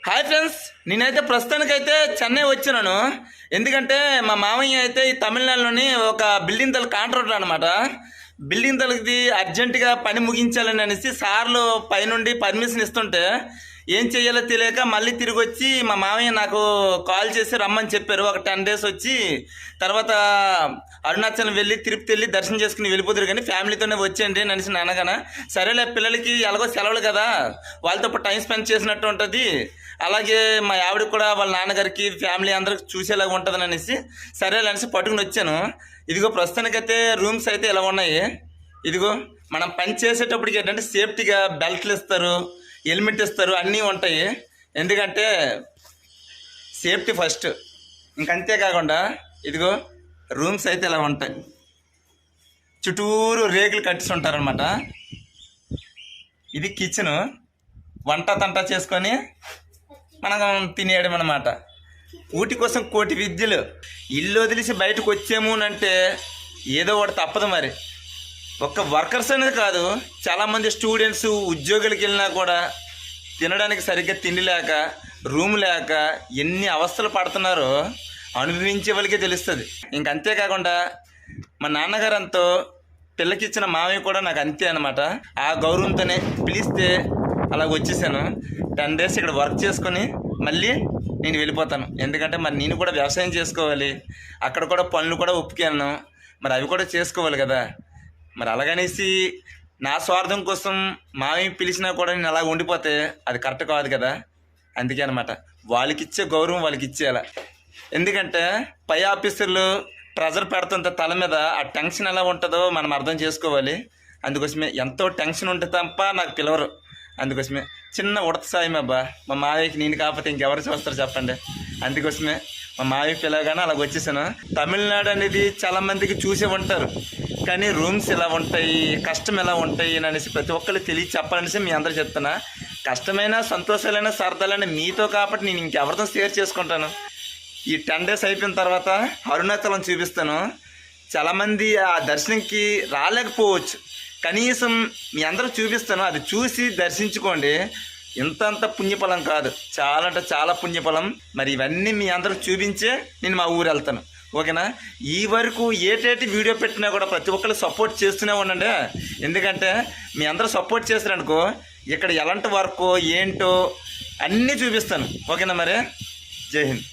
Hi friends, నేనైతే ప్రస్తుతానికైతే చెన్నై వచ్చినాను. ఎందుకంటే మా మామయ్య అయితే ఈ తమిళనాడులోని ఒక బిల్డింగ్ తల కాంట్రాక్టర్ అనమాట. బిల్డింగ్ తలకి అర్జెంటుగా పని ముగించాలని అనేసి సార్లు పైనుండి పర్మిషన్ ఇస్తుంటే ఏం చేయాలో తెలియక మళ్ళీ తిరిగి వచ్చి మా మామయ్య నాకు కాల్ చేసి రమ్మని చెప్పారు. ఒక 10 days వచ్చి తర్వాత అరుణాచలం వెళ్ళి తిరుపతి వెళ్ళి దర్శనం చేసుకుని వెళ్ళిపోతారు, కానీ ఫ్యామిలీతోనే వచ్చేయండి అనేసి అనగానే సరేలే, పిల్లలకి ఎలాగో సెలవులు కదా, వాళ్ళతో పాటు టైం స్పెండ్ చేసినట్టు ఉంటుంది, అలాగే మా ఆవిడకి కూడా వాళ్ళ నాన్నగారికి ఫ్యామిలీ అందరికి చూసేలాగా ఉంటుందని అనేసి సరేలే అనేసి పట్టుకుని వచ్చాను. ఇదిగో ప్రస్తుతానికైతే రూమ్స్ అయితే ఇలా ఉన్నాయి. ఇదిగో మనం పని చేసేటప్పటికి ఏంటంటే సేఫ్టీగా బెల్ట్లు ఇస్తారు, హెల్మెట్ ఇస్తారు, అన్నీ ఉంటాయి. ఎందుకంటే సేఫ్టీ ఫస్ట్. ఇంకంతేకాకుండా ఇదిగో రూమ్స్ అయితే ఇలా ఉంటాయి, చుట్టూరు రేకులు కట్టిసి ఉంటారనమాట. ఇది కిచెను, వంట తంట చేసుకొని మనం తినేయడం అనమాట. ఊటి కోసం కోటి విద్యలు. ఇల్లు వదిలేసి బయటకు వచ్చాము అంటే ఏదో ఒకటి తప్పదు. మరి ఒక్క వర్కర్స్ అనేది కాదు, చాలామంది స్టూడెంట్స్ ఉద్యోగులకి వెళ్ళినా కూడా తినడానికి సరిగ్గా తిండి లేక, రూమ్ లేక ఎన్ని అవస్థలు పడుతున్నారో అనుభవించే వాళ్ళకే తెలుస్తుంది. ఇంకంతేకాకుండా మా నాన్నగారు అంతో పిల్లకిచ్చిన మామయ్య కూడా నాకు అంతే అనమాట. ఆ గౌరవంతోనే పిలిస్తే అలా వచ్చేసాను. 10 days ఇక్కడ వర్క్ చేసుకొని మళ్ళీ నేను వెళ్ళిపోతాను. ఎందుకంటే మరి నేను కూడా వ్యవసాయం చేసుకోవాలి, అక్కడ కూడా పనులు కూడా ఒప్పుకెళ్ళను, మరి అవి కూడా చేసుకోవాలి కదా. మరి అలాగనేసి నా స్వార్థం కోసం మామయ్య పిలిచినా కూడా నేను అలా ఉండిపోతే అది కరెక్ట్ కాదు కదా. అందుకే అనమాట వాళ్ళకి ఇచ్చే గౌరవం వాళ్ళకి ఇచ్చేయాల. ఎందుకంటే పై ఆఫీసర్లు ప్రెజర్ పెడుతుంటే తల మీద ఆ టెన్షన్ ఎలా ఉంటుందో మనం అర్థం చేసుకోవాలి. అందుకోసమే ఎంతో టెన్షన్ ఉంటే తప్ప నాకు పిలవరు. అందుకోసమే చిన్న ఉడత సాయం అబ్బా, మా మావయ్యకి నేను కాకపోతే ఇంకెవరు చూస్తారు చెప్పండి. అందుకోసమే మా మావయ్య పిలవగానే అలాగ వచ్చేసాను. తమిళనాడు అనేది చాలామందికి చూసే ఉంటారు, కానీ రూమ్స్ ఎలా ఉంటాయి, కష్టం ఎలా ఉంటాయి అనేసి ప్రతి ఒక్కరికి తెలియ చెప్పాలనేసి మీ అందరూ చెప్తున్నా. కష్టమైన సంతోషాలైనా సరదాలైనా మీతో కాబట్టి నేను ఇంకెవరితో షేర్ చేసుకుంటాను. ఈ 10 days అయిపోయిన తర్వాత అరుణాచలం చూపిస్తాను. చాలామంది ఆ దర్శనంకి రాలేకపోవచ్చు, కనీసం మీ అందరూ చూపిస్తాను, అది చూసి దర్శించుకోండి. ఇంతంత పుణ్యఫలం కాదు, చాలా అంటే చాలా పుణ్యఫలం. మరి ఇవన్నీ మీ అందరూ చూపించే నేను మా ఊరు వెళ్తాను, ఓకేనా. ఈ వరకు ఏటేటి వీడియో పెట్టినా కూడా ప్రతి ఒక్కరు సపోర్ట్ చేస్తూనే ఉండండి. ఎందుకంటే మీ అందరూ సపోర్ట్ చేస్తారనుకో ఇక్కడ ఎలాంటి వర్క్ ఏంటో అన్నీ చూపిస్తాను, ఓకేనా. మరి జై హింద్.